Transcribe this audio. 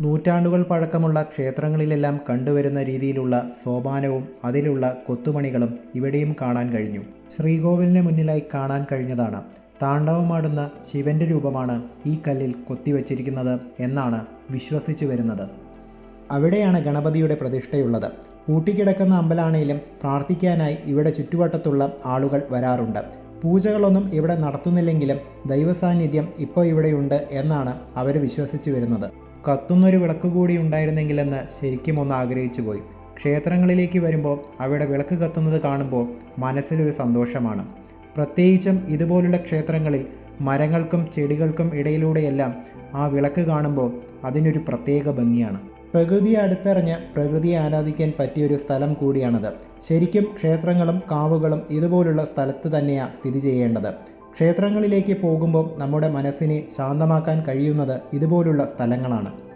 നൂറ്റാണ്ടുകൾ പഴക്കമുള്ള ക്ഷേത്രങ്ങളിലെല്ലാം കണ്ടുവരുന്ന രീതിയിലുള്ള സോപാനവും അതിലുള്ള കൊത്തുപണികളും ഇവിടെയും കാണാൻ കഴിഞ്ഞു. ശ്രീകോവിലിന് മുന്നിലായി കാണാൻ കഴിഞ്ഞതാണ് താണ്ഡവമാടുന്ന ശിവന്റെ രൂപമാണ് ഈ കല്ലിൽ കൊത്തിവച്ചിരിക്കുന്നത് എന്നാണ് വിശ്വസിച്ചു വരുന്നത്. അവിടെയാണ് ഗണപതിയുടെ പ്രതിഷ്ഠയുള്ളത്. പൂട്ടിക്കിടക്കുന്ന അമ്പലമാണെങ്കിലും പ്രാർത്ഥിക്കാനായി ഇവിടെ ചുറ്റുവട്ടത്തുള്ള ആളുകൾ വരാറുണ്ട്. പൂജകളൊന്നും ഇവിടെ നടത്തുന്നില്ലെങ്കിലും ദൈവസാന്നിധ്യം ഇപ്പോൾ ഇവിടെയുണ്ട് എന്നാണ് അവർ വിശ്വസിച്ചു വരുന്നത്. കത്തുന്നൊരു വിളക്ക് കൂടി ഉണ്ടായിരുന്നെങ്കിലെന്ന് ശരിക്കും ഒന്ന് ആഗ്രഹിച്ചു പോയി. ക്ഷേത്രങ്ങളിലേക്ക് വരുമ്പോൾ അവിടെ വിളക്ക് കത്തുന്നത് കാണുമ്പോൾ മനസ്സിലൊരു സന്തോഷമാണ്. പ്രത്യേകിച്ചും ഇതുപോലുള്ള ക്ഷേത്രങ്ങളിൽ മരങ്ങൾക്കും ചെടികൾക്കും ഇടയിലൂടെയെല്ലാം ആ വിളക്ക് കാണുമ്പോൾ അതിനൊരു പ്രത്യേക ഭംഗിയാണ്. പ്രകൃതിയെ അടുത്തറിഞ്ഞ് പ്രകൃതിയെ ആരാധിക്കാൻ പറ്റിയൊരു സ്ഥലം കൂടിയാണത്. ശരിക്കും ക്ഷേത്രങ്ങളും കാവുകളും ഇതുപോലുള്ള സ്ഥലത്ത് തന്നെയാണ് സ്ഥിതി ചെയ്യേണ്ടത്. ക്ഷേത്രങ്ങളിലേക്ക് പോകുമ്പോൾ നമ്മുടെ മനസ്സിനെ ശാന്തമാക്കാൻ കഴിയുന്നത് ഇതുപോലുള്ള സ്ഥലങ്ങളാണ്.